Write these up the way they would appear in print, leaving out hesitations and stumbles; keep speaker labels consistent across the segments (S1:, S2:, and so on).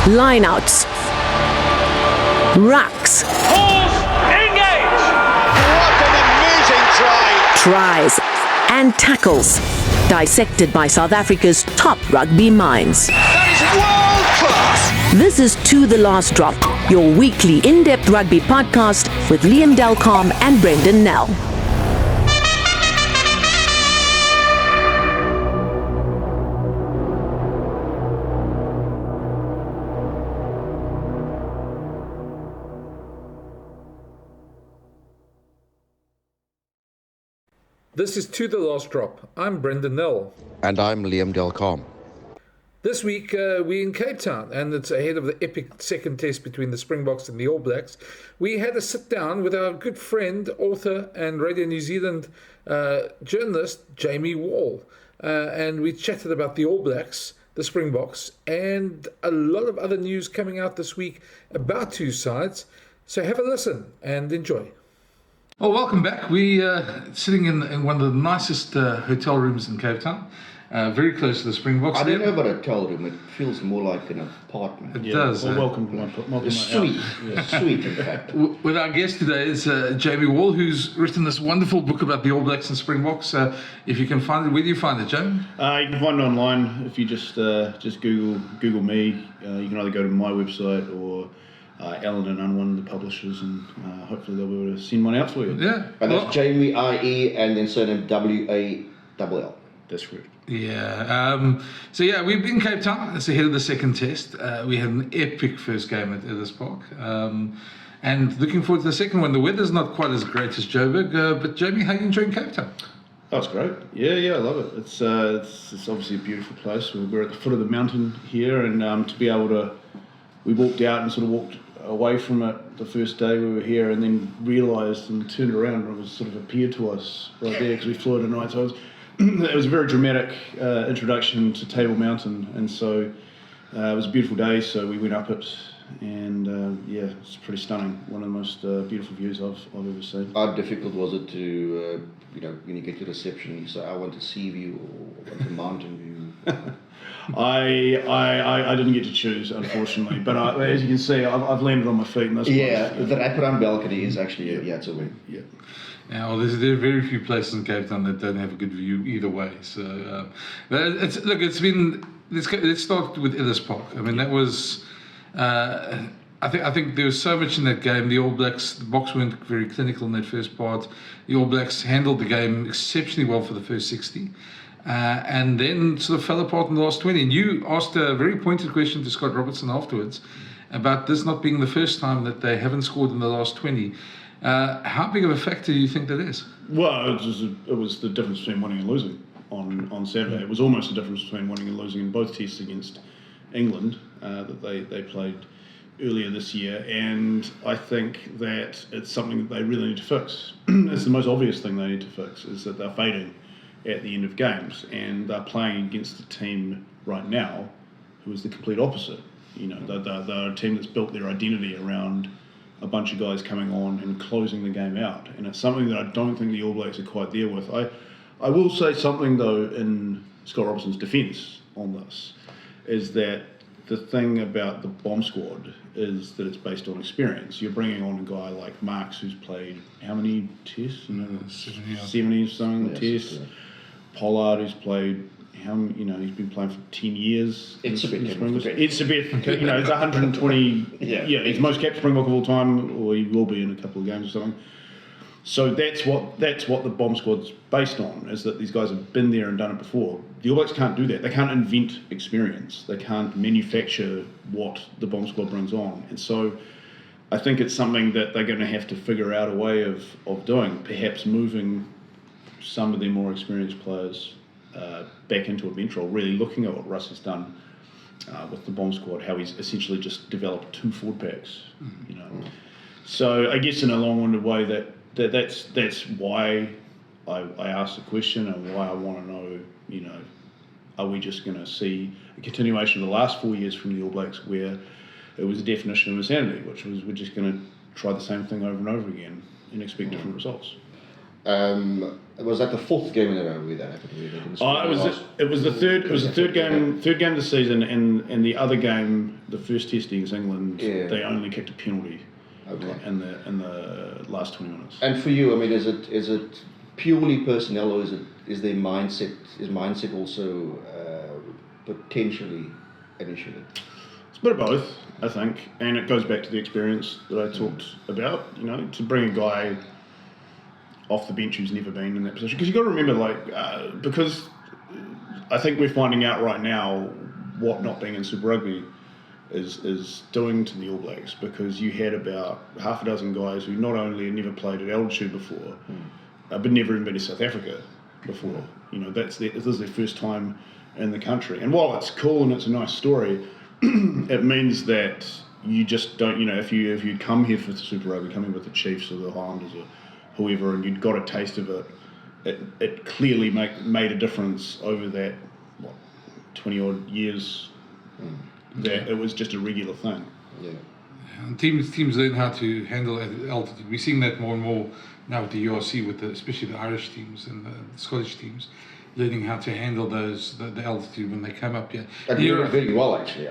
S1: lineouts, rucks,
S2: engage! What an amazing try!
S1: tries, and tackles, dissected by South Africa's top rugby minds.
S2: That is world class!
S1: This is To The Last Drop, your weekly in-depth rugby podcast with Liam Delcom and Brendan Nell.
S3: This is To The Last Drop. I'm Brendan Nell.
S4: And I'm Liam Delcom.
S3: This week we're in Cape Town, and it's ahead of the epic second test between the Springboks and the All Blacks. We had a sit down with our good friend, author and Radio New Zealand journalist, Jamie Wall. And we chatted about the All Blacks, the Springboks, and a lot of other news coming out this week about two sides. So have a listen and enjoy. Well, welcome back. We're sitting in one of the nicest hotel rooms in Cape Town, very close to the Springboks.
S5: I don't know about a hotel room. It feels more like an apartment.
S3: It does.
S6: Well, welcome to my
S5: Suite. Suite, in fact.
S3: With our guest today is Jamie Wall, who's written this wonderful book about the All Blacks and Springboks. If you can find it, where do you find it, Jamie?
S6: You can find it online if you just Google me. You can either go to my website or Allen and Unwin, the publishers, and hopefully they'll be able to send one out for you.
S3: Yeah.
S5: And that's Jamie IE and then surname WALL.
S6: That's correct.
S3: Yeah. So we've been in Cape Town. It's ahead of the second test. We had an epic first game at Ellis Park. And looking forward to the second one. The weather's not quite as great as Joburg, but Jamie, how are you enjoying Cape Town?
S6: Oh, it's great. Yeah, I love it. It's obviously a beautiful place. We're at the foot of the mountain here, and to be able to, we walked out and sort of walked away from it the first day we were here, and then realised and turned around and it was sort of appeared to us right there because we flew it at night. So it was a very dramatic introduction to Table Mountain, and so it was a beautiful day. So we went up it, and it's pretty stunning. One of the most beautiful views I've ever seen.
S5: How difficult was it to, when you get to reception, you say, I want a sea view or want a mountain view?
S6: I didn't get to choose, unfortunately, but as you can see, I've landed on my feet. And that's
S5: the wraparound balcony is actually it's a win.
S6: Yeah.
S3: Yeah, well, there are very few places in Cape Town that don't have a good view either way. So, it's been. Let's start with Ellis Park. I mean, that was. I think there was so much in that game. The All Blacks, the Boks weren't very clinical in that first part. The All Blacks handled the game exceptionally well for the first 60. And then sort of fell apart in the last 20. And you asked a very pointed question to Scott Robertson afterwards about this not being the first time that they haven't scored in the last 20. How big of a factor do you think that is?
S6: Well, it was the difference between winning and losing on Saturday. It was almost the difference between winning and losing in both tests against England that they played earlier this year. And I think that it's something that they really need to fix. It's the most obvious thing they need to fix, is that they're fading at the end of games, and they're playing against a team right now who is the complete opposite. They're a team that's built their identity around a bunch of guys coming on and closing the game out, and it's something that I don't think the All Blacks are quite there with. I will say something though in Scott Robertson's defence on this, is that the thing about the bomb squad is that it's based on experience. You're bringing on a guy like Marks, who's played how many tests? 70 something tests. Yeah. Pollard, who's played he's been playing for 10 years.
S5: It's a bit.
S6: It's 120. He's most capped Springbok of all time, or he will be in a couple of games or something. So that's what the bomb squad's based on, is that these guys have been there and done it before. The All Blacks can't do that. They can't invent experience. They can't manufacture what the bomb squad brings on. And so I think it's something that they're going to have to figure out a way of doing, perhaps moving some of their more experienced players back into a bench role, really looking at what Russ has done with the bomb squad, how he's essentially just developed 2 forward packs. So I guess in a long-winded way that's why I asked the question, and why I want to know, are we just going to see a continuation of the last 4 years from the All Blacks where it was a definition of insanity, which was we're just going to try the same thing over and over again and expect different results.
S5: Was that the fourth game in a row where that happened?
S6: It was the third game of the season, and the other game, the first test against England, they only kicked a penalty in the last 20 minutes.
S5: And for you, I mean, is it purely personnel, or is their mindset also potentially an issue?
S6: It's a bit of both, I think, and it goes back to the experience that I talked about. You know, to bring a guy off the bench who's never been in that position, because you've got to remember, because I think we're finding out right now what not being in Super Rugby is doing to the All Blacks, because you had about half a dozen guys who not only had never played at altitude before, but never even been to South Africa before. You know, this is their first time in the country, and while it's cool and it's a nice story, it means that you just don't, you know, if you'd come here for the Super Rugby, come in with the Chiefs or the Highlanders or whoever, and you'd got a taste of it clearly made a difference over that 20 odd years. That it was just a regular thing.
S5: Yeah.
S3: And teams learn how to handle altitude. We're seeing that more and more now with the URC, especially the Irish teams and the Scottish teams, learning how to handle the altitude when they come up here.
S5: And you did very well, actually.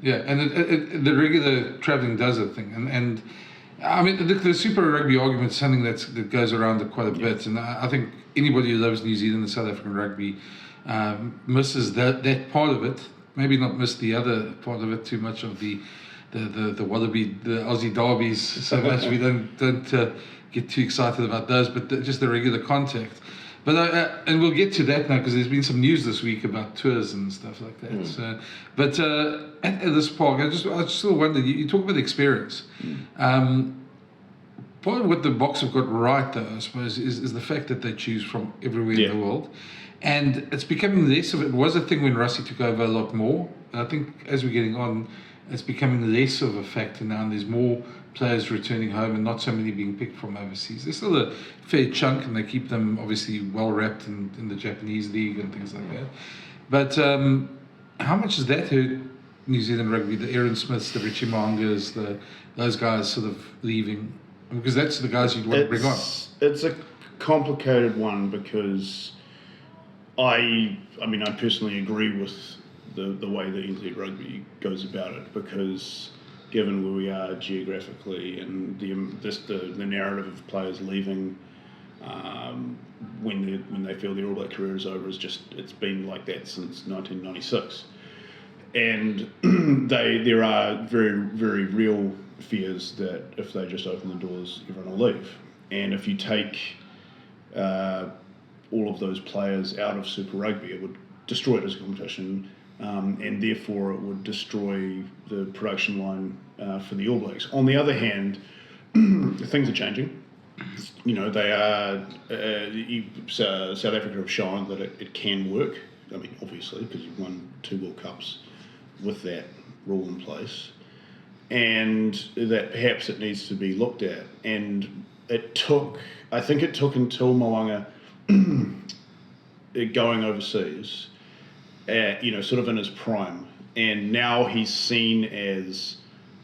S3: Yeah, and the regular travelling does a thing, and I mean the Super Rugby argument is something that goes around quite a bit, and I think anybody who loves New Zealand and South African rugby misses that part of it. Maybe not miss the other part of it too much, of the Wallaby, the Aussie derbies so much. We don't get too excited about those, but just the regular contact. But and we'll get to that now, because there's been some news this week about tours and stuff like that. So, but at Ellis Park, I still wonder. You talk about the experience. Part of what the Boks have got right, though, I suppose, is the fact that they choose from everywhere in the world. And it's becoming less of it. It was a thing when Rassie took over a lot more. And I think as we're getting on, it's becoming less of a factor now, and there's more players returning home and not so many being picked from overseas. There's still a fair chunk, and they keep them obviously well wrapped in the Japanese league and things like that. But how much has that hurt New Zealand rugby? The Aaron Smiths, the Richie Mo'ungas, those guys sort of leaving? Because that's the guys you'd want to bring on.
S6: It's a complicated one, because I personally agree with the way that NZ Rugby goes about it, because given where we are geographically and the narrative of players leaving when they feel their All Black career is over, it's been like that since 1996, and there are very, very real fears that if they just open the doors, everyone will leave, and if you take all of those players out of Super Rugby, it would destroy it as a competition, and therefore it would destroy the production line for the All Blacks. On the other hand, things are changing. You know, they are. South Africa have shown that it can work. I mean, obviously, because you've won 2 World Cups with that rule in place, and that perhaps it needs to be looked at. And I think it took until Mo'unga going overseas, sort of in his prime, and now he's seen as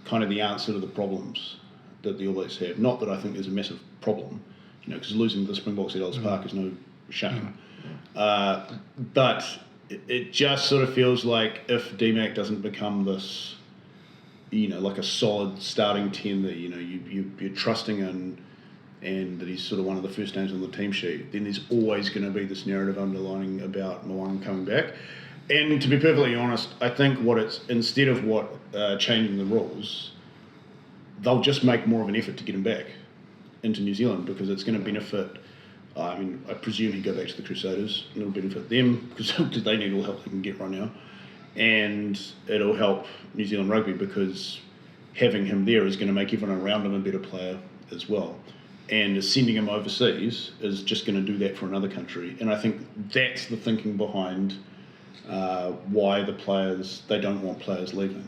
S6: kind of the answer to the problems that the All Blacks have. Not that I think there's a massive problem, because losing the Springboks at Ellis Park is no shame. But it just sort of feels like if DMAC doesn't become this, like a solid starting 10 that you're trusting in, and that he's sort of one of the first names on the team sheet, then there's always going to be this narrative underlining about Mo'unga coming back. And to be perfectly honest, I think instead of changing the rules, they'll just make more of an effort to get him back into New Zealand, because it's going to benefit. I presume he'd go back to the Crusaders, and it'll benefit them because they need all the help they can get right now, and it'll help New Zealand rugby, because having him there is going to make everyone around him a better player as well. And sending him overseas is just going to do that for another country. And I think that's the thinking behind why they don't want players leaving.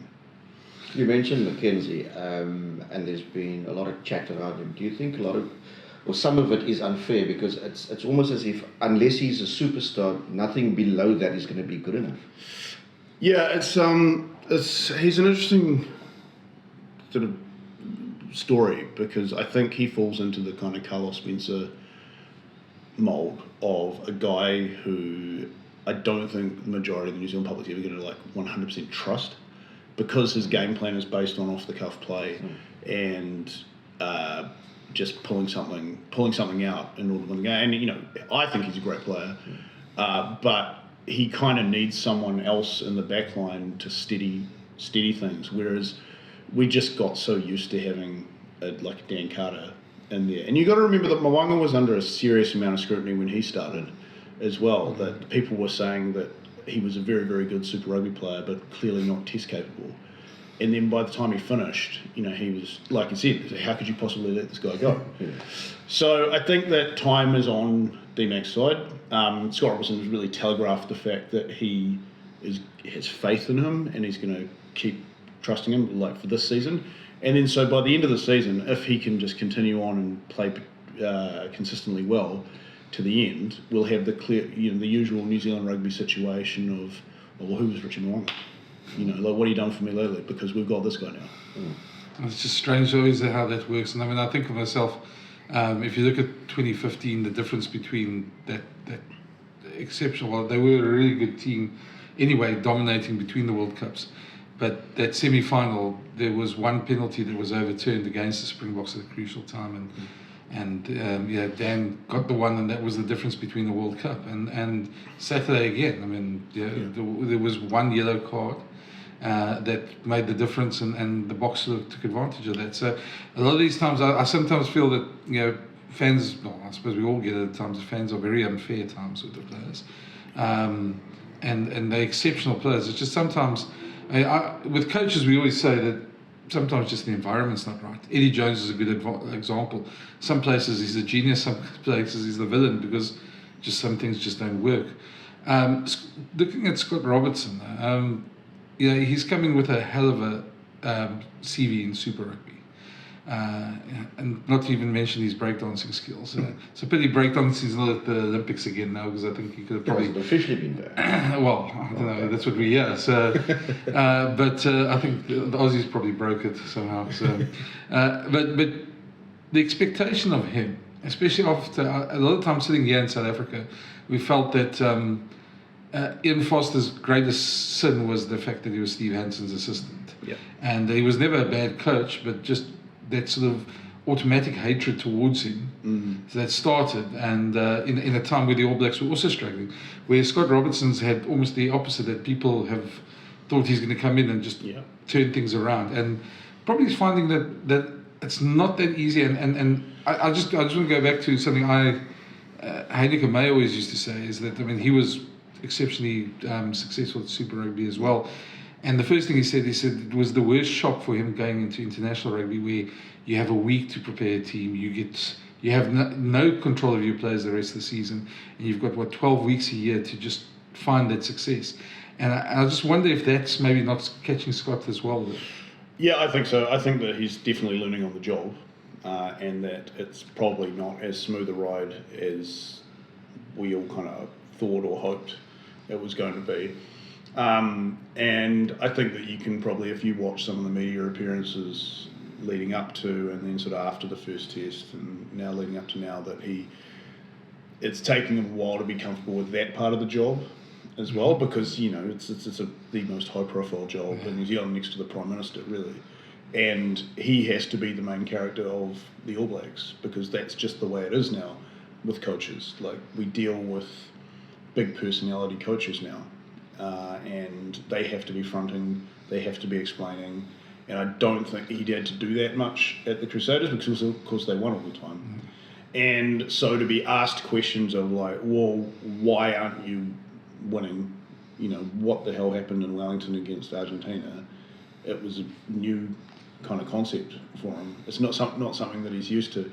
S5: You mentioned McKenzie, and there's been a lot of chat around him. Do you think some of it is unfair, because it's almost as if unless he's a superstar, nothing below that is going to be good enough?
S6: Yeah, he's an interesting sort of story, because I think he falls into the kind of Carlos Spencer mould of a guy who I don't think the majority of the New Zealand public is ever going to like 100% trust, because his game plan is based on off the cuff play and just pulling something out in order to win the game. And I think he's a great player, but he kind of needs someone else in the back line to steady things. Whereas we just got so used to having like Dan Carter in there. And you got to remember that Mwanga was under a serious amount of scrutiny when he started as well. That people were saying that he was a very, very good Super Rugby player, but clearly not test capable. And then by the time he finished, he was, like you said, how could you possibly let this guy go? So I think that time is on D-Mac's side. Scott Robertson has really telegraphed the fact that he has faith in him and he's going to keep trusting him, like for this season. And then so by the end of the season, if he can just continue on and play consistently well to the end, we'll have the clear, the usual New Zealand rugby situation of, well, who was Richie Mwanga? Like, what have you done for me lately? Because we've got this guy now.
S3: It's just strange always how that works. And I mean, I think of myself, if you look at 2015, the difference between that exceptional, well, they were a really good team anyway, dominating between the World Cups. But that semi-final, there was one penalty that was overturned against the Springboks at a crucial time, and Dan got the one, and that was the difference between the World Cup and Saturday again. I mean, there was one yellow card that made the difference, and the Boks took advantage of that. So a lot of these times, I sometimes feel that fans, well, I suppose we all get it at times, the fans are very unfair at times with the players, and they're exceptional players. It's just sometimes. With coaches, we always say that sometimes just the environment's not right. Eddie Jones is a good example. Some places he's a genius, some places he's the villain, because just some things just don't work. Looking at Scott Robertson, he's coming with a hell of a CV in Super Rugby. And not to even mention his breakdancing skills. It's a pity breakdancing's not at the Olympics again now, because I think he could have probably
S5: officially been there.
S3: Well, I don't know. That's what we hear. So, but I think the Aussies probably broke it somehow. So, but the expectation of him, especially after a lot of time sitting here in South Africa, we felt that Ian Foster's greatest sin was the fact that he was Steve Hanson's assistant, and he was never a bad coach, but just that sort of automatic hatred towards him that started, and in a time where the All Blacks were also struggling, where Scott Robertson's had almost the opposite, that people have thought he's going to come in and just turn things around, and probably he's finding that it's not that easy, and I just want to go back to something Heineke May always used to say, is that, I mean, he was exceptionally successful at Super Rugby as well. And the first thing he said it was the worst shock for him going into international rugby, where you have a week to prepare a team, you have no control of your players the rest of the season, and you've got 12 weeks a year to just find that success. And I just wonder if that's maybe not catching Scott as well.
S6: Yeah, I think so. I think that he's definitely learning on the job, and that it's probably not as smooth a ride as we all kind of thought or hoped it was going to be. And I think that you can probably, if you watch some of the media appearances leading up to, and then sort of after the first test, and now leading up to now, that it's taking him a while to be comfortable with that part of the job as well, because it's the most high profile job in New Zealand, next to the Prime Minister, really, and he has to be the main character of the All Blacks, because that's just the way it is now with coaches. Like, we deal with big personality coaches now. And they have to be fronting, they have to be explaining, and I don't think he had to do that much at the Crusaders, because of course they won all the time. And so to be asked questions of like, well, why aren't you winning? What the hell happened in Wellington against Argentina? It was a new kind of concept for him. It's not something that he's used to.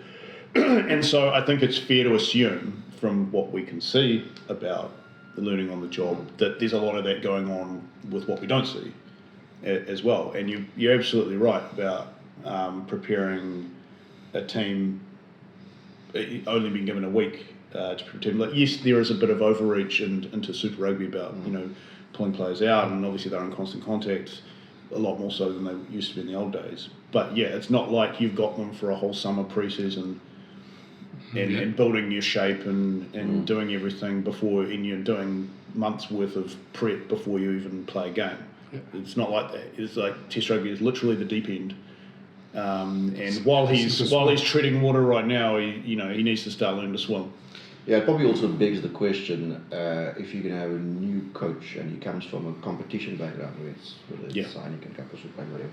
S6: And so I think it's fair to assume, from what we can see about the learning on the job, that there's a lot of that going on with what we don't see as well. And you're absolutely right about preparing a team, only being given a week to pretend. Like, yes, there is a bit of overreach into Super Rugby about pulling players out, and obviously they're in constant contact, a lot more so than they used to be in the old days. But yeah, it's not like you've got them for a whole summer pre-season and building your shape and doing everything before, and you're doing months worth of prep before you even play a game. Yeah. It's not like that. It's like Test rugby is literally the deep end. And while he's treading water right now, he needs to start learning to swim.
S5: Yeah, it probably also begs the question, if you're going to have a new coach and he comes from a competition background, whether it's signing and campus or whatever,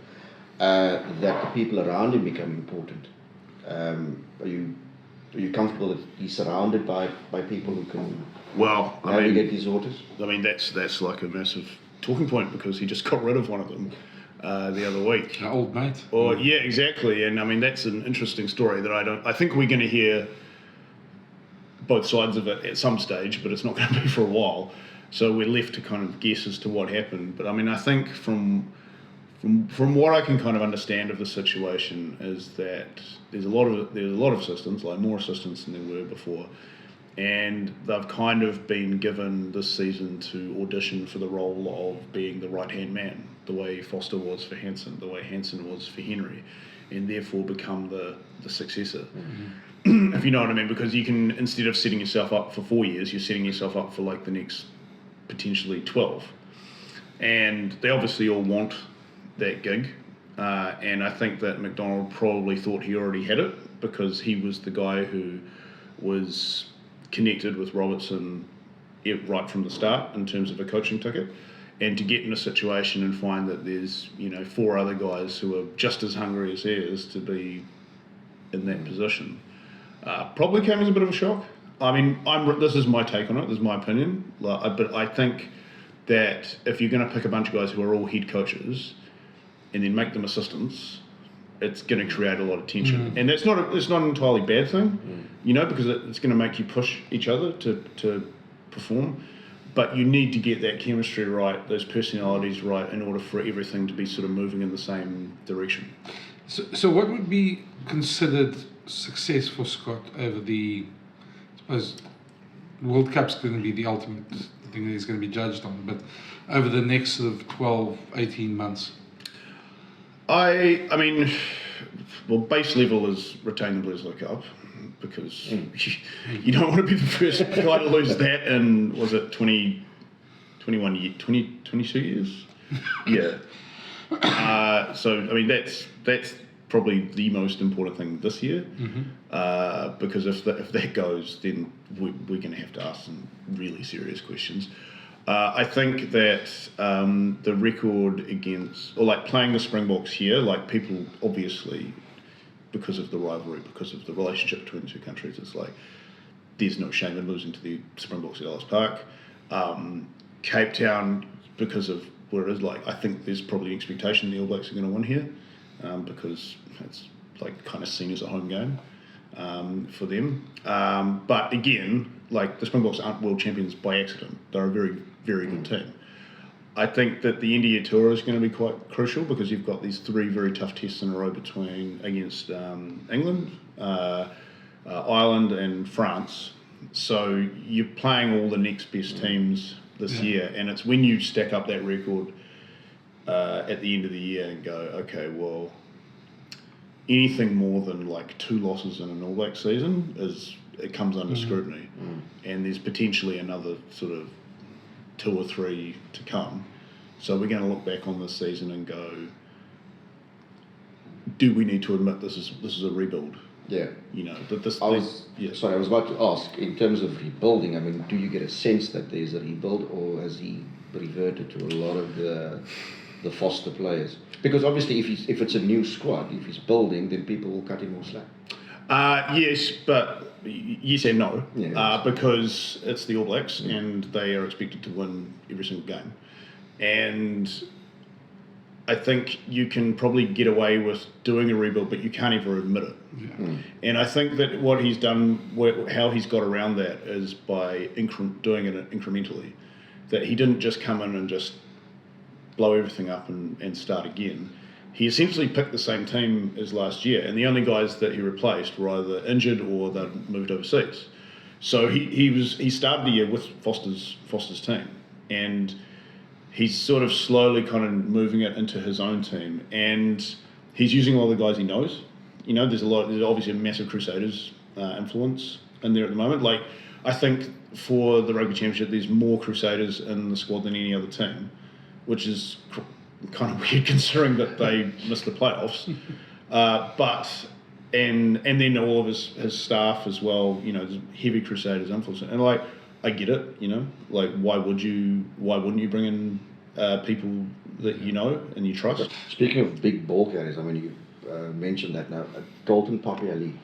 S5: that the people around him become important. Are you comfortable that he's surrounded by people who can navigate these waters?
S6: I mean, that's like a massive talking point, because he just got rid of one of them the other week.
S3: An old mate.
S6: Oh, yeah, exactly. And I mean, that's an interesting story that I think we're going to hear both sides of it at some stage, but it's not going to be for a while. So we're left to kind of guess as to what happened. But I mean, I think from what I can kind of understand of the situation is that there's a lot of assistants, like more assistants than there were before, and they've kind of been given this season to audition for the role of being the right-hand man, the way Foster was for Hansen, the way Hansen was for Henry, and therefore become the successor. Mm-hmm. If you know what I mean, because you can, instead of setting yourself up for 4 years, you're setting yourself up for like the next potentially 12. And they obviously all want that gig. And I think that McDonald probably thought he already had it, because he was the guy who was connected with Robertson right from the start in terms of a coaching ticket. And to get in a situation and find that there's 4 other guys who are just as hungry as he is to be in that position, probably came as a bit of a shock. I mean, this is my take on it. This is my opinion. But I think that if you're going to pick a bunch of guys who are all head coaches and then make them assistants, it's going to create a lot of tension. And it's not an entirely bad thing, because it's going to make you push each other to perform. But you need to get that chemistry right, those personalities right, in order for everything to be sort of moving in the same direction.
S3: So what would be considered success for Scott over the, I suppose, World Cup's going to be the ultimate thing that he's going to be judged on, but over the next sort of 12, 18 months?
S6: I mean, well, base level is retain the Bledisloe Cup, because you don't want to be the first guy to lose that in, was it 22 years? Yeah. So, I mean, that's probably the most important thing this year, because if that goes, then we're going to have to ask some really serious questions. I think that the record against, or like playing the Springboks here, like people obviously, because of the rivalry, because of the relationship between the two countries, it's like there's no shame in losing to the Springboks at Ellis Park. Cape Town, because of where it is, like I think there's probably an expectation the All Blacks are going to win here, because it's like kind of seen as a home game for them. But again, like the Springboks aren't world champions by accident. They're a very, very good team. I think that the India tour is going to be quite crucial, because you've got these 3 very tough tests in a row against England, Ireland and France. So you're playing all the next best teams this year, and it's when you stack up that record at the end of the year and go, okay, well, anything more than like 2 losses in an All Black season it comes under scrutiny, and there's potentially another sort of 2 or 3 to come. So we're going to look back on this season and go, do we need to admit this is a rebuild?
S5: Yeah.
S6: Sorry,
S5: I was about to ask, in terms of rebuilding, I mean, do you get a sense that there's a rebuild, or has he reverted to a lot of the Foster players? Because obviously if it's a new squad, if he's building, then people will cut him more slack.
S6: Yes, but yes and no,
S5: Yeah,
S6: because it's the All Blacks and they are expected to win every single game. And I think you can probably get away with doing a rebuild, but you can't ever admit it. Yeah. And I think that what he's done, how he's got around that, is by doing it incrementally. That he didn't just come in and just blow everything up and start again. He essentially picked the same team as last year, and the only guys that he replaced were either injured or they'd moved overseas. So he started the year with Foster's team, and he's sort of slowly kind of moving it into his own team, and he's using all the guys he knows. There's obviously a massive Crusaders influence in there at the moment. Like, I think for the Rugby Championship, there's more Crusaders in the squad than any other team, which is kind of weird considering that they missed the playoffs. And then all of his staff as well, you know, there's heavy Crusaders influence. And like, I get it, you know, like why wouldn't you bring in people that you know and you trust?
S5: Speaking of big ball carriers, I mean, you mentioned that now. Dalton Papiali,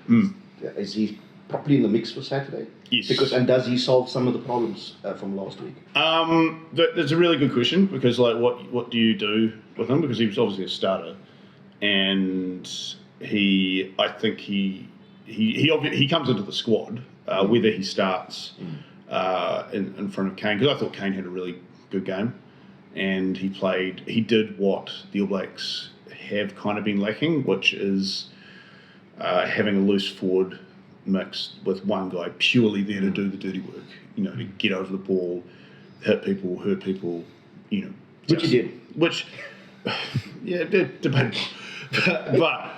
S5: is he properly in the mix for Saturday?
S6: Yes.
S5: And does he solve some of the problems from last week?
S6: That's a really good question, because like what do you do with him? Because he was obviously a starter, and I think he comes into the squad, whether he starts in front of Kane, because I thought Kane had a really good game, and he did what the All Blacks have kind of been lacking, which is having a loose forward mixed with one guy purely there to do the dirty work, you know, to get over the ball, hurt people, you know.
S5: Which he did.
S6: Which, yeah, debatable. But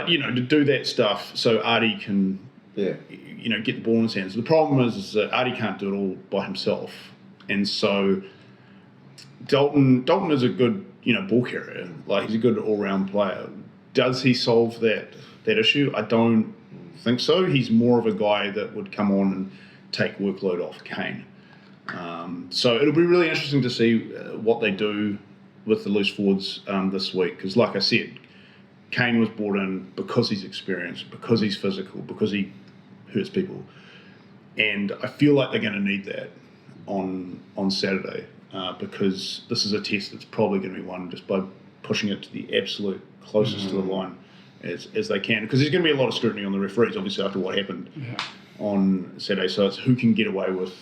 S6: you know, to do that stuff so Artie can, you know, get the ball in his hands. The problem is that Artie can't do it all by himself, and so Dalton is a good, you know, ball carrier. Like, he's a good all-round player. Does he solve that issue? I don't think so. He's more of a guy that would come on and take workload off Kane. So it'll be really interesting to see what they do with the loose forwards this week, because like I said, Kane was brought in because he's experienced, because he's physical, because he hurts people, and I feel like they're going to need that on Saturday, because this is a test that's probably going to be won just by pushing it to the absolute closest to the line as they can, because there's going to be a lot of scrutiny on the referees, obviously, after what happened on Saturday. So it's who can get away with.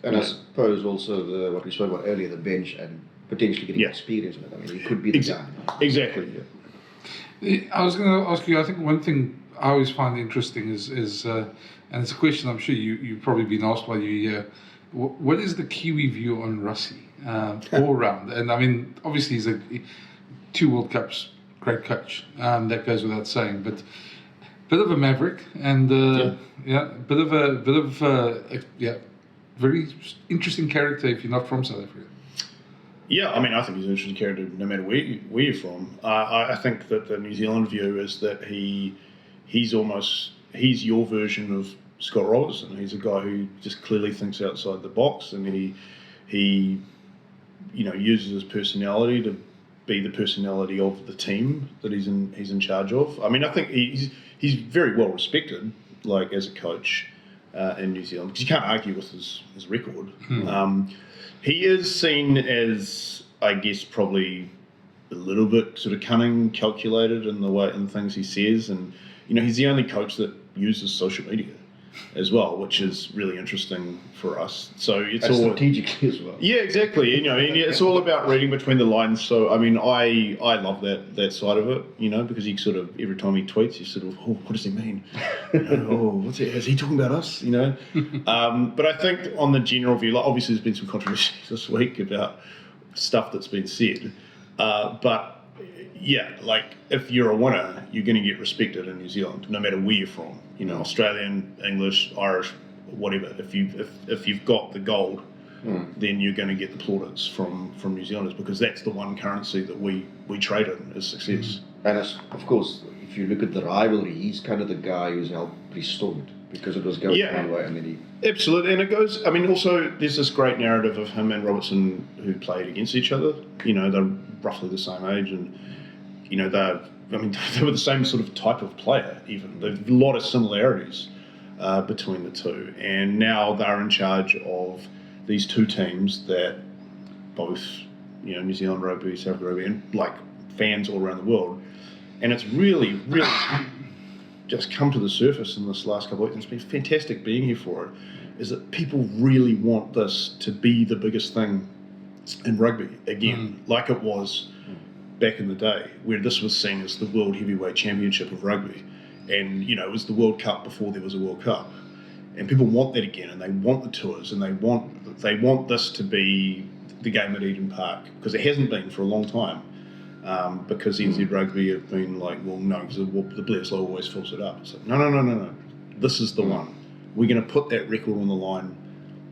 S5: And I suppose also what we spoke about earlier, the bench and potentially getting experience in it. I mean, he could be the guy.
S6: Exactly. Yeah.
S3: I was going to ask you, I think one thing I always find interesting is and it's a question I'm sure you've probably been asked while you're here, what is the Kiwi view on Rassie all round? And I mean, obviously he's 2 World Cups, great coach, that goes without saying, but bit of a maverick, and bit of a very interesting character if you're not from South Africa.
S6: Yeah, I mean, I think he's an interesting character no matter where you're from. I think that the New Zealand view is that he's your version of Scott Robertson. He's a guy who just clearly thinks outside the box, and he you know, uses his personality to be the personality of the team that he's in charge of. I mean, I think he's very well respected, like, as a coach in New Zealand, because you can't argue with his record. He is seen as, I guess, probably a little bit sort of cunning, calculated in the things he says, and you know, he's the only coach that uses social media as well, which is really interesting for us. So it's all
S5: strategically as well.
S6: Yeah, exactly. You know, and it's all about reading between the lines. So I mean, I love that side of it. You know, because he sort of, every time he tweets, you sort of, oh, what does he mean? You know, oh, what's it? Is he talking about us? You know. But I think on the general view, like, obviously there's been some controversies this week about stuff that's been said, but yeah, like, if you're a winner, you're going to get respected in New Zealand, no matter where you're from. You know, Australian, English, Irish, whatever. If you've got the gold, then you're going to get the plaudits from New Zealanders, because that's the one currency that we trade in, is success.
S5: And of course, if you look at the rivalry, he's kind of the guy who's helped restore it, because it was going one way and then he...
S6: Absolutely, and it goes... I mean, also, there's this great narrative of him and Robertson who played against each other. You know, they're roughly the same age, and, you know, they were the same sort of type of player, even. There's a lot of similarities between the two. And now they're in charge of these two teams that both, you know, New Zealand rugby, South Africa rugby, and, like, fans all around the world. And it's really, really just come to the surface in this last couple of weeks. It's been fantastic being here for it, is that people really want this to be the biggest thing in rugby again, like it was back in the day, where this was seen as the World Heavyweight Championship of rugby, and you know, it was the World Cup before there was a World Cup, and people want that again, and they want the tours, and they want this to be the game at Eden Park, because it hasn't been for a long time. because NZ Rugby have been like, well, no, because the Bledisloe always fills it up. It's like, no. This is the one. We're going to put that record on the line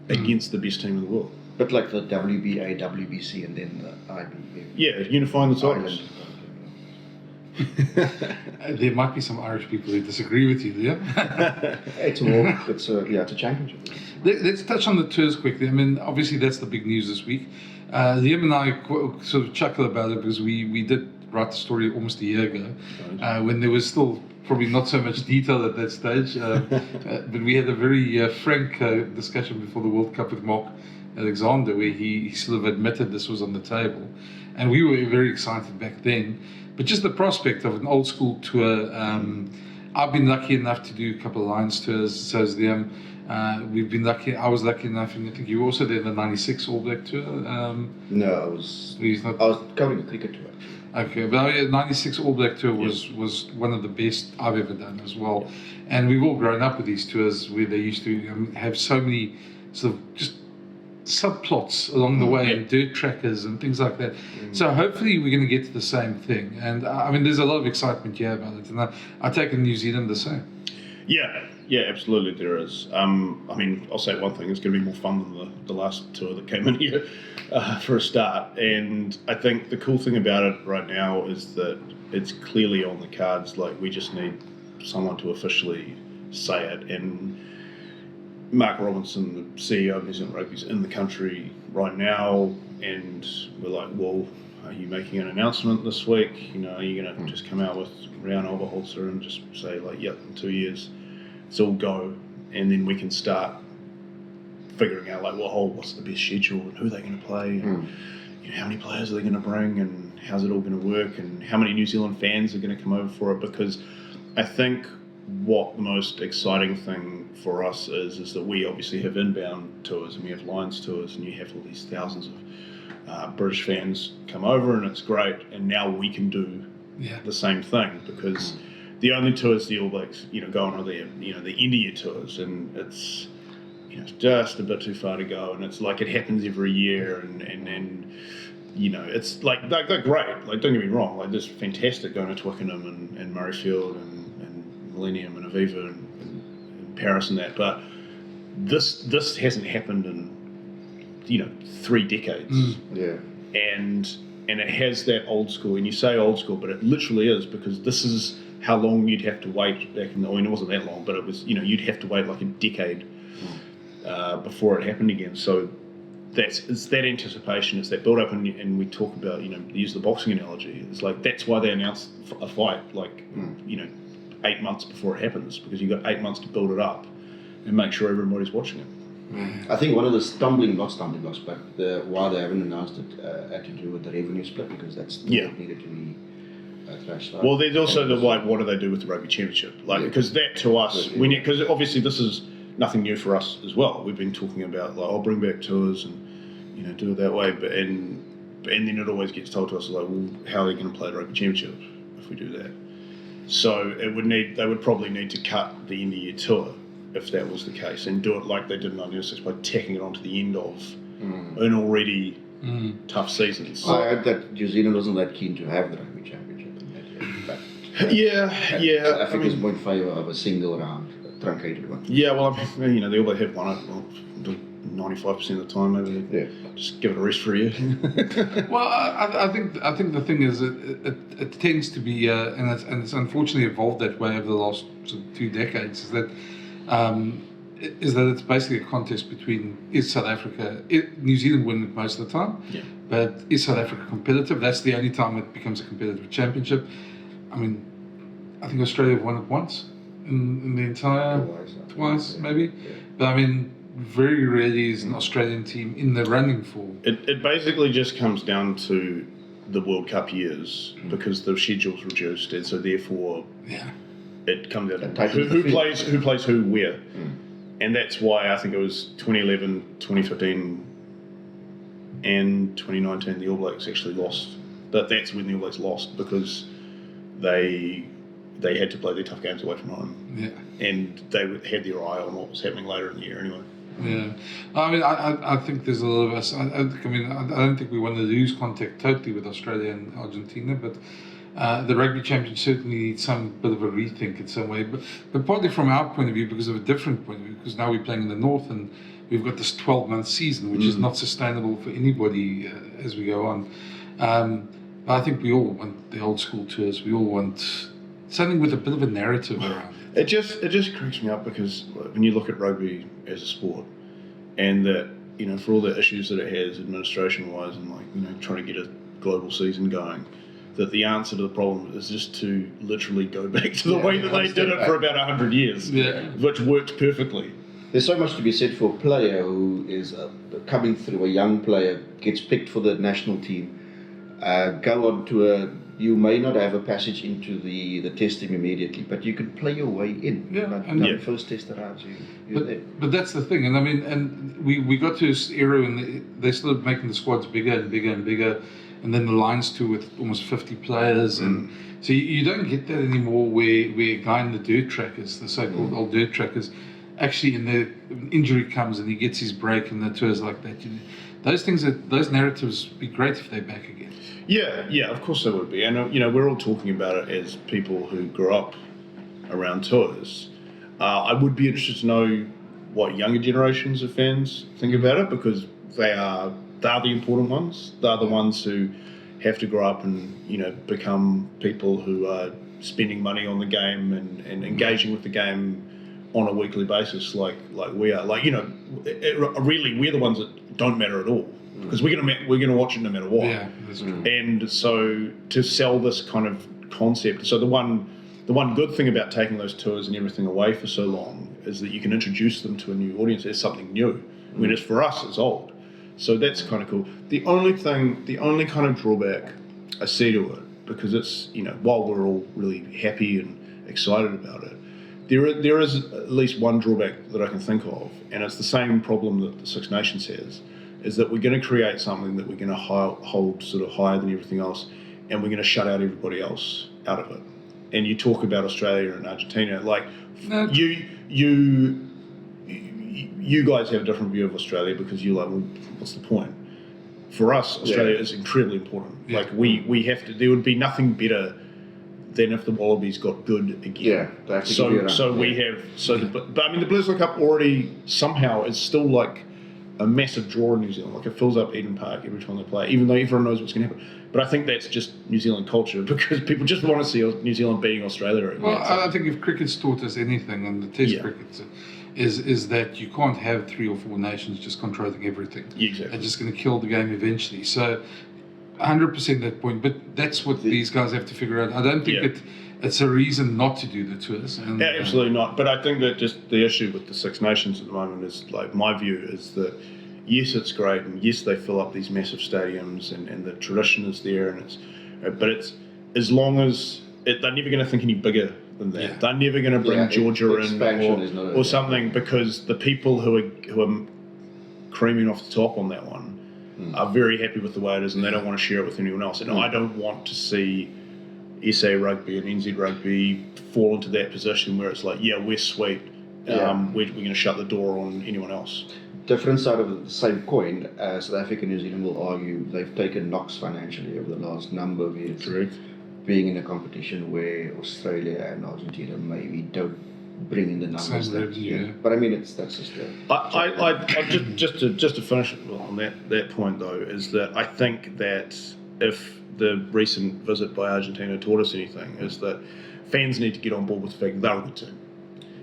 S6: against the best team in the world.
S5: But like the WBA, WBC, and then the IBF.
S6: Yeah, unifying the titles.
S3: There might be some Irish people who disagree with you, Liam.
S5: It's a war. It's a championship.
S3: Let's touch on the tours quickly. I mean, obviously that's the big news this week. Liam and I sort of chuckle about it because we did write the story almost a year ago, when there was still probably not so much detail at that stage. But we had a very frank discussion before the World Cup with Mark Alexander, where he sort of admitted this was on the table, and we were very excited back then. But just the prospect of an old school tour. I've been lucky enough to do a couple of Lions tours, so has Liam. We've been lucky. I was lucky enough, and I think you also did the '96 All Black tour.
S5: No, I was covering a cricket tour.
S3: Okay, but '96 All Black tour was one of the best I've ever done as well. And we've all grown up with these tours where they used to have so many sort of just subplots along the way, and dirt trackers and things like that. So hopefully we're going to get to the same thing. And I mean, there's a lot of excitement here about it, and I take in New Zealand the same.
S6: Yeah, absolutely there is. I mean, I'll say one thing, it's going to be more fun than the last tour that came in here for a start. And I think the cool thing about it right now is that it's clearly on the cards. Like, we just need someone to officially say it. And Mark Robertson, the CEO of New Zealand Rugby, is in the country right now, and we're like, well, are you making an announcement this week? You know, are you going to just come out with Rian Oberholzer and just say, like, yep, in 2 years it's all go, and then we can start figuring out, like, well, what's the best schedule and who they're going to play, and you know, how many players are they going to bring, and how's it all going to work, and how many New Zealand fans are going to come over for it. Because I think what the most exciting thing for us is that we obviously have inbound tours, and we have Lions tours, and you have all these thousands of British fans come over, and it's great. And now we can do the same thing, because the only tours the All Blacks, you know, go on are the India tours, and it's, you know, it's just a bit too far to go, and it's like it happens every year, and you know, it's like they're great. Like, don't get me wrong, like, it's fantastic going to Twickenham and Murrayfield and Millennium and Aviva and Paris and that, but this hasn't happened in, you know, 3 decades. And it has that old school, and you say old school, but it literally is, because this is how long you'd have to wait back in, I mean, it wasn't that long, but it was, you know, you'd have to wait like a decade before it happened again. So it's that anticipation, it's that build up, and we talk about, you know, use the boxing analogy. It's like, that's why they announced a fight, like, you know, 8 months before it happens, because you've got 8 months to build it up and make sure everybody's watching it.
S5: I think one of the not stumbling blocks, but why they haven't announced it had to do with the revenue split, because that's needed to be thrashed out.
S6: Well, there's also the, like, what do they do with the Rugby Championship? Like, because that to us, because obviously this is nothing new for us as well. We've been talking about, like, I'll bring back tours and, you know, do it that way, but and then it always gets told to us, like, well, how are they going to play the Rugby Championship if we do that? So they would probably need to cut the end of year tour if that was the case, and do it like they did in 1996 by tacking it onto the end of an already tough season. So,
S5: I heard that New Zealand wasn't that keen to have the Rugby Championship in that year, but I think it's more in favour of a single round, a truncated one.
S6: Yeah, well, I mean, you know, they all have won it 95% of the time. Maybe just give it a rest for a year.
S3: Well, I think the thing is it tends to be, and it's unfortunately evolved that way over the last sort of 2 decades. Is that it's basically a contest between, is South Africa, New Zealand win it most of the time, but is South Africa competitive? That's the only time it becomes a competitive championship. I mean, I think Australia won it once in the entire, twice maybe, but I mean, very rarely is an Australian team in the running for.
S6: It basically just comes down to the World Cup years, because the schedule's reduced, and so therefore it comes down to who plays who where. And that's why I think it was 2011, 2015 and 2019 the All Blacks actually lost. But that's when the All Blacks lost, because they had to play their tough games away from home. And they had their eye on what was happening later in the year anyway.
S3: Yeah, I mean, I think there's a lot of us. I don't think we want to lose contact totally with Australia and Argentina, but the Rugby Championship certainly needs some bit of a rethink in some way. But partly from our point of view, because of a different point of view, because now we're playing in the north and we've got this 12-month season, which is not sustainable for anybody as we go on. But I think we all want the old school tours. We all want something with a bit of a narrative around it.
S6: It just cracks me up because when you look at rugby as a sport, and that, you know, for all the issues that it has administration wise and, like, you know, trying to get a global season going, that the answer to the problem is just to literally go back to the way that they did it for about 100 years, which worked perfectly.
S5: There's so much to be said for a player who is coming through, a young player, gets picked for the national team, go on to you may not have a passage into the test team immediately, but you can play your way in. First test arrives, you're there.
S3: But that's the thing, and I mean, and we got to this era and they started making the squads bigger and bigger and bigger, and then the Lions too with almost 50 players, and so you don't get that anymore. Where a guy in the dirt trackers, the so-called old dirt trackers, actually in the injury comes and he gets his break and the tours like that. Those narratives would be great if they're back again.
S6: Yeah, of course they would be. And, you know, we're all talking about it as people who grew up around tours. I would be interested to know what younger generations of fans think about it, because they're the important ones. They're the ones who have to grow up and, you know, become people who are spending money on the game and engaging with the game on a weekly basis, like we are. Like, you know, really, we're the ones that don't matter at all, because we're gonna watch it no matter what.
S3: Yeah, that's true.
S6: And so to sell this kind of concept, so the one good thing about taking those tours and everything away for so long is that you can introduce them to a new audience as something new. When it's for us, it's old. So that's kind of cool. The only kind of drawback I see to it, because it's, you know, while we're all really happy and excited about it, there is at least one drawback that I can think of, and it's the same problem that the Six Nations has, is that we're going to create something that we're going to hold sort of higher than everything else, and we're going to shut out everybody else out of it. And you talk about Australia and Argentina, like you guys have a different view of Australia because you're like, well, what's the point? For us, Australia is incredibly important.
S3: Yeah.
S6: Like we have to. There would be nothing better than if the Wallabies got good again.
S5: Yeah, they have to
S6: so
S5: give you a run.
S6: so we have but I mean the Bledisloe Cup already somehow is still like a massive draw in New Zealand. Like, it fills up Eden Park every time they play, even though everyone knows what's going to happen. But I think that's just New Zealand culture, because people just want to see New Zealand beating Australia.
S3: Well, I think if cricket's taught us anything, and the Test cricket is that you can't have 3 or 4 nations just controlling everything.
S6: Exactly.
S3: They're just going to kill the game eventually. So 100% that point, but that's what these guys have to figure out. I don't think it's a reason not to do the tours. And,
S6: absolutely not. But I think that just the issue with the Six Nations at the moment is, like, my view is that yes, it's great, and yes, they fill up these massive stadiums, and the tradition is there, and but it's as long as they're never going to think any bigger than that. Yeah. They're never going to bring Georgia in or something, because the people who are creaming off the top on that one are very happy with the way it is, and they don't want to share it with anyone else. And I don't want to see SA Rugby and NZ Rugby fall into that position where it's like, yeah, we're sweet, we're going to shut the door on anyone else.
S5: Different side of the same coin, South Africa and New Zealand will argue they've taken knocks financially over the last number of years.
S6: Correct.
S5: Being in a competition where Australia and Argentina maybe don't bring in the numbers. But I mean, that's just
S6: just to finish on that point though, is that I think that if the recent visit by Argentina taught us anything, is that fans need to get on board with the fact that they're a good team.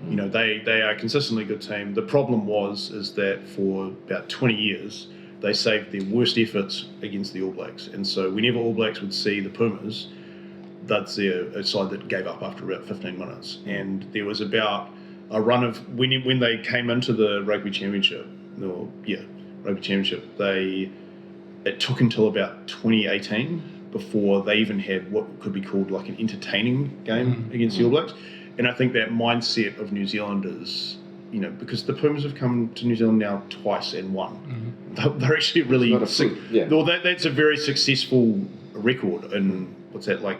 S6: You know, they are a consistently good team. The problem is that for about 20 years they saved their worst efforts against the All Blacks, and so whenever All Blacks would see the Pumas, that's a side that gave up after about 15 minutes. And there was about a run of when they came into the Rugby Championship, it took until about 2018 before they even had what could be called like an entertaining game against the All Blacks. And I think that mindset of New Zealanders, you know, because the Pumas have come to New Zealand now twice and won. They're actually really that's a very successful record. And what's that like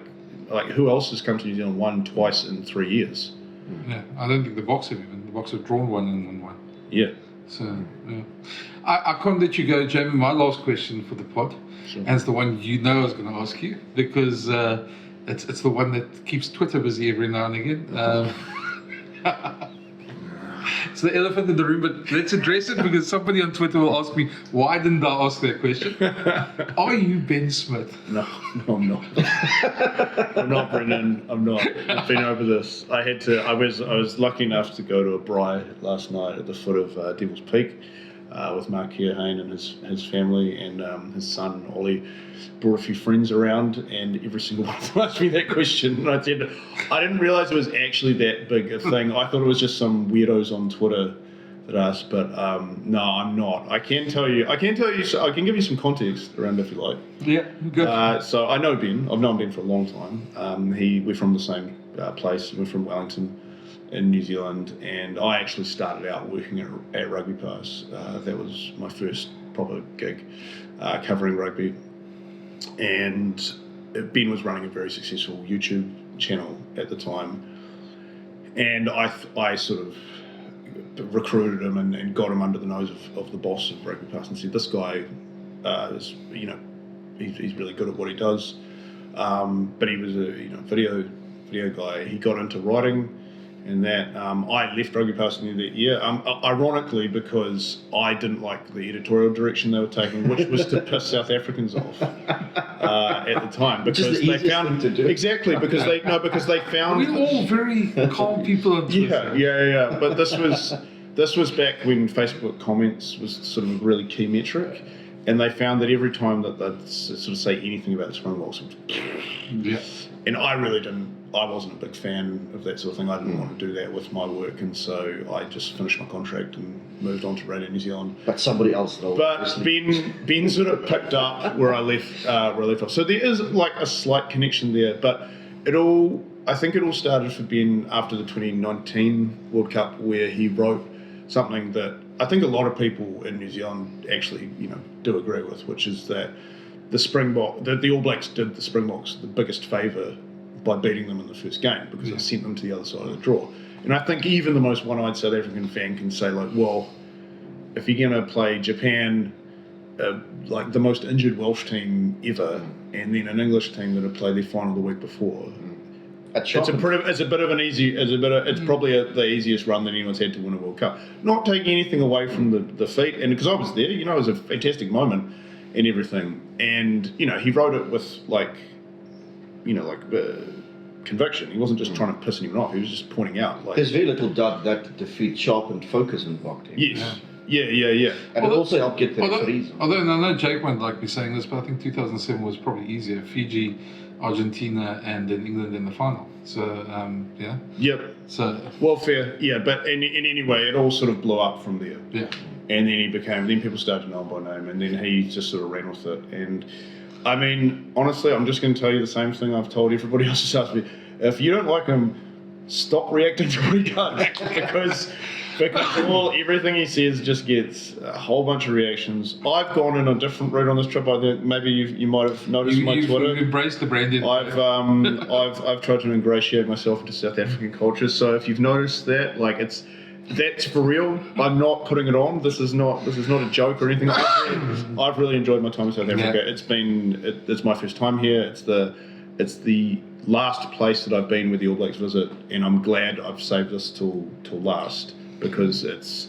S6: who else has come to New Zealand won twice in 3 years?
S3: Yeah, I don't think the Box have even. The Box have drawn 1 and won 1.
S6: Yeah.
S3: So, yeah. I can't let you go, Jamie. My last question for the pod, and it's the one you know I was going to ask you, because it's the one that keeps Twitter busy every now and again. It's the elephant in the room, but let's address it, because somebody on Twitter will ask me, why didn't I ask that question? Are you Ben Smith?
S6: No, I'm not. I'm not, Brendan. I'm not. I've been over this. I was lucky enough to go to a braai last night at the foot of Devil's Peak with Mark Keohane and his family, and his son Ollie brought a few friends around, and every single one of them asked me that question, and I said I didn't realise it was actually that big a thing. I thought it was just some weirdos on Twitter that asked, but no, I'm not. I can give you some context around if you like.
S3: Yeah, good.
S6: So I know Ben. I've known Ben for a long time. We're from the same place. We're from Wellington in New Zealand, and I actually started out working at Rugby Pass. That was my first proper gig covering rugby, and Ben was running a very successful YouTube channel at the time, and I sort of recruited him and got him under the nose of the boss of Rugby Pass and said, this guy is, he's really good at what he does, but he was a video guy. He got into writing, and that I left Rugby Pass in that year, ironically, because I didn't like the editorial direction they were taking, which was to piss South Africans off at the time, because they found exactly because they found
S3: we're all very calm people on Twitter.
S6: Yeah. But this was back when Facebook comments was sort of a really key metric, and they found that every time that they'd sort of say anything about the Springboks, and I wasn't a big fan of that sort of thing. I didn't want to do that with my work, and so I just finished my contract and moved on to Radio New Zealand.
S5: But somebody else though.
S6: But Ben sort of picked up where I left off. So there is like a slight connection there, but I think it all started for Ben after the 2019 World Cup, where he wrote something that I think a lot of people in New Zealand actually, do agree with, which is that the All Blacks did the Springboks the biggest favour by beating them in the first game, because it sent them to the other side of the draw. And I think even the most one-eyed South African fan can say, like, well, if you're going to play Japan, like the most injured Welsh team ever, and then an English team that had played their final the week before, it's probably the easiest run that anyone's had to win a World Cup. Not taking anything away from the feat, and because I was there, it was a fantastic moment and everything. And he wrote it with conviction. He wasn't just trying to piss anyone off. He was just pointing out, like,
S5: there's very little doubt that defeat sharpened focus in Park.
S6: Yes. Yeah.
S5: And it also helped get the referees.
S3: Although I know Jake won't like me saying this, but I think 2007 was probably easier. Fiji, Argentina, and then England in the final. So, yeah.
S6: Yep.
S3: So.
S6: Well, fair. Yeah, but in any way, it all sort of blew up from there.
S3: Yeah.
S6: And then people started to know him by name, and then he just sort of ran with it. And I mean, honestly, I'm just going to tell you the same thing I've told everybody else who's asked me. If you don't like him, stop reacting to what he does, because everything he says just gets a whole bunch of reactions. I've gone in a different route on this trip. I think maybe you might have noticed my Twitter.
S3: You've embraced the branding.
S6: I've tried to ingratiate myself into South African culture. So if you've noticed that, like, that's for real. I'm not putting it on. This is not a joke or anything. I've really enjoyed my time in South Africa. Yeah. It's my first time here. It's the last place that I've been with the All Blacks visit, and I'm glad I've saved this till last, because it's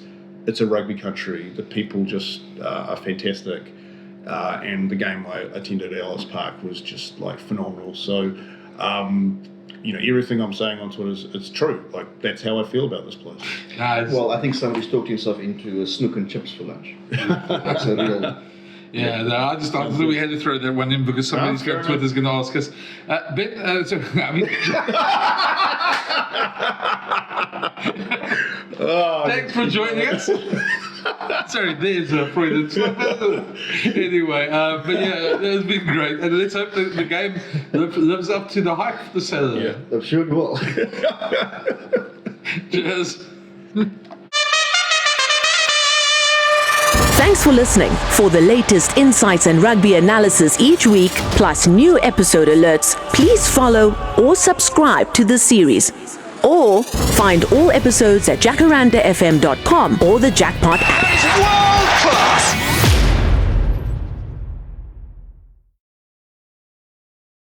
S6: a rugby country. The people just are fantastic, and the game I attended at Ellis Park was just like phenomenal. So. Everything I'm saying on Twitter it's true. Like, that's how I feel about this place.
S5: Well, I think somebody's talked himself into a snook and chips for lunch. That's a real.
S3: Yeah, no, I thought we had to throw that one in, because somebody's got Twitter's going to ask us. Thanks for joining us. Sorry, there's a Freudian slip. Anyway, but yeah, it's been great, and let's hope the game lives up to the hype for the Saturday.
S5: Yeah, I'm sure it will.
S3: Cheers.
S1: Thanks for listening. For the latest insights and rugby analysis each week, plus new episode alerts, please follow or subscribe to the series. Or find all episodes at jacarandafm.com or the Jackpot app.
S2: That is world class.